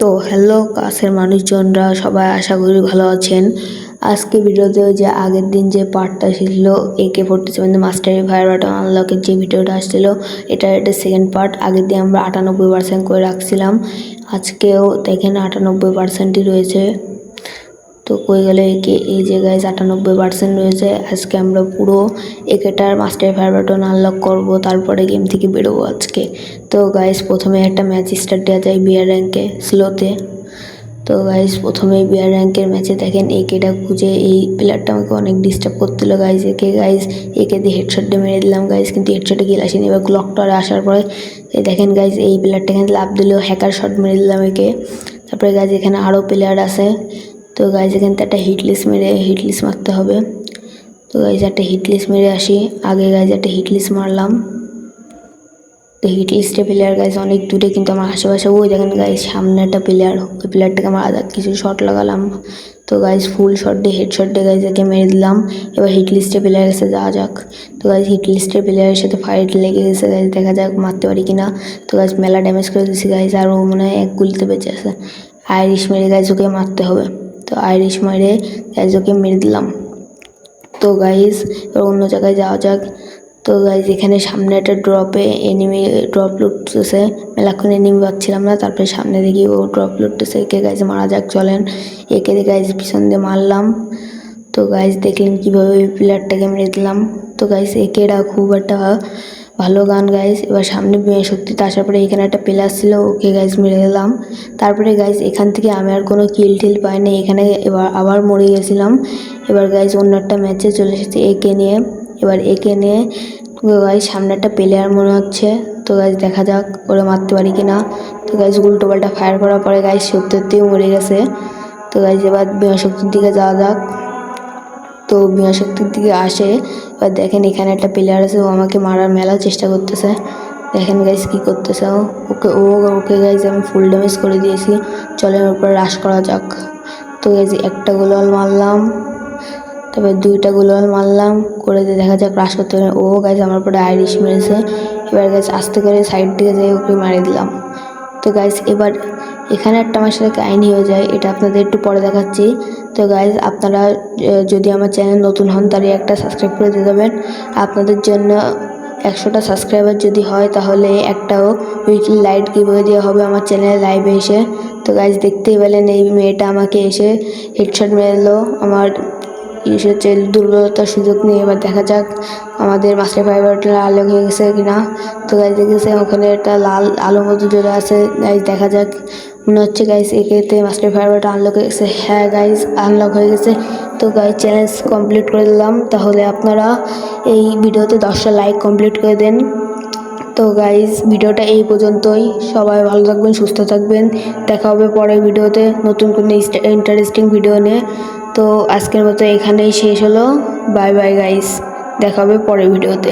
তো হ্যালো কাছের মানুষজনরা সবাই আশা করি ভালো আছেন। আজকে ভিডিওতে যে আগের দিন যে পার্টটা ছিল AK-47 মাস্টারি ফায়ার বাটন আনলকের যে ভিডিওটা আসছিল, এটা সেকেন্ড পার্ট। আগের দিন আমরা 98% করে রাখছিলাম, আজকেও দেখেন 98%ই রয়েছে। তো কই গেলে একে এই যে গাইজ 98% রয়েছে। আজকে আমরা পুরো একেটার মাস্টার ফায়ার বাটন আনলক করব, তারপরে গেম থেকে বেরোবো আজকে। তো গাইজ প্রথমে একটা ম্যাচ স্টার্ট দেওয়া যায় বিয়ার র্যাঙ্কে স্লোতে। তো গাইজ প্রথমে বিয়ার র্যাঙ্কের ম্যাচে দেখেন একেটা খুঁজে এই প্লেয়ারটা আমাকে অনেক ডিস্টার্ব করছিল গাইজ। একে দিয়ে হেডশট দিয়ে মেরে দিলাম গাইজ, কিন্তু হেডশটে কিল আসেনি। এবার ক্লক টাওয়ারে আসার পরে দেখেন গাইজ এই প্লেয়ারটা এখানে লাভ দিলেও হ্যাকার শট মেরে দিলাম একে। তারপরে গাইজ এখানে আরও প্লেয়ার আছে। তো গাইজ এখান থেকে একটা হিটলিস মারতে হবে। তো গাইজ একটা হিটলিস মেরে আসি। আগে গাইজ একটা হিটলিস মারলাম। তো হিটলিস্টে প্লেয়ার গাইজ অনেক দূরে, কিন্তু আমার আশেপাশে ওই দেখেন গাইজ সামনে একটা প্লেয়ার, ওই প্লেয়ারটাকে মারা যাক। কিছু শট লাগালাম। তো গাইজ ফুল শট দিয়ে হেডশট দিয়ে গাইজ একে মেরে দিলাম। এবার হিটলিস্টে প্লেয়ার এসে যাওয়া যাক। তো গাইজ হিটলিস্টের প্লেয়ারের সাথে ফাইট লেগে গেছে গাইজ, দেখা যাক মারতে পারি কিনা। তো গাইজ মেলা ড্যামেজ করে দিয়েছি গাইজ, আর ও মনে হয় এক গুলিতে বেঁচে আছে। আইরিশ মেরে গাইজ ওকে মারতে হবে। তো আইরিশ মেরে গাইজ ওকে মেরে দিলাম। তো গাইজ অন্য জায়গায় যাওয়া যাক। তো গাইজ এখানে সামনে একটা ড্রপে এনিমি ড্রপ লুটতেছে, মেলাক্ষণ এনিমি পাচ্ছিলাম না। তারপরে সামনে দেখি ও ড্রপ লুটতেছে, একে গাইজ মারা যাক চলেন। একে গাইজ পিছন দিয়ে মারলাম। তো গাইজ দেখলেন কীভাবে ওই প্লেয়ারটাকে মেরে দিলাম। তো গাইজ একেরা খুব একটা ভালো গান গাইজ। এবার সামনে শক্তিতে আসার পরে এখানে একটা প্লেয়ার ছিল, ওকে গাইজ মেরে দিলাম। তারপরে গাইজ এখান থেকে আমি আর কোনো কিল টিল পাইনি, এখানে এবার আবার মরে গেছিলাম। এবার গাইজ অন্য একটা ম্যাচে চলে এসেছি একে নিয়ে। এবার একে নিয়ে গাইজ সামনে একটা প্লেয়ার মনে হচ্ছে। তো গাইজ দেখা যাক ওরা মারতে পারি কিনা। তো গাইজ উল্টো পাল্টা ফায়ার করার পরে গাইজ সত্যিও মরে গেছে। তো গাইজ এবার শক্তির দিকে যাওয়া যাক। তো শক্তির দিকে আসে। এবার দেখেন এখানে একটা প্লেয়ার আছে, ও আমাকে মারার মেলা চেষ্টা করতেছে। দেখেন গাইজ কি করতেছে ওকে গাইজ আমি ফুল ড্যামেজ করে দিয়েছি। চলেন ওর উপরে রাশ করা যাক। তো গাইজ একটা গোলাল মারলাম, তবে দুইটা গোলাল মারলাম করে দিয়ে দেখা যাক রাশ করতে পারে। ও গাইজ আমার উপরে আইরিশ মেরেছে। এবার গাইজ আস্তে করে সাইড দিকে যেয়ে ওকে মারি দিলাম। তো গাইজ এবার এখানে একটা আমার সাথে কাহিনী হয়ে যায়, এটা আপনাদের একটু পরে দেখাচ্ছি। তো গাইজ আপনারা যদি আমার চ্যানেল নতুন হন তাহলে একটা সাবস্ক্রাইব করে দিয়ে দেবেন। আপনাদের জন্য 100টা সাবস্ক্রাইবার যদি হয় তাহলে একটাও উইকলি লাইট গিভওয়ে দেওয়া হবে আমার চ্যানেলে লাইভে এসে। তো গাইজ দেখতেই পেলেন এই মেয়েটা আমাকে এসে হেডশট মেরে দিলো আমার এসেছে দুর্বলতার সুযোগ নিয়ে। এবার দেখা যাক আমাদের মাস্টার ফাইবারটা আলো হয়ে গেছে কিনা। তো গাইজ দেখেছে ওখানে একটা লাল আলো মতো জ্বলে আছে। গাইজ দেখা যাক, মনে হচ্ছে গাইজ একেতে মাস্টার ফাইবারটা আনলক হয়ে গেছে। হ্যাঁ গাইজ আনলক হয়ে গেছে। তো গাইজ চ্যালেঞ্জ কমপ্লিট করে দিলাম। তাহলে আপনারা এই ভিডিওতে 10টা লাইক কমপ্লিট করে দেন। তো গাইজ ভিডিওটা এই পর্যন্তই। সবাই ভালো থাকবেন, সুস্থ থাকবেন। দেখা হবে পরের ভিডিওতে নতুন কোনো ইন্টারেস্টিং ভিডিও নিয়ে। তো আজকের মতো এখানেই শেষ হলো। বাই বাই গাইজ, দেখা হবে পরের ভিডিওতে।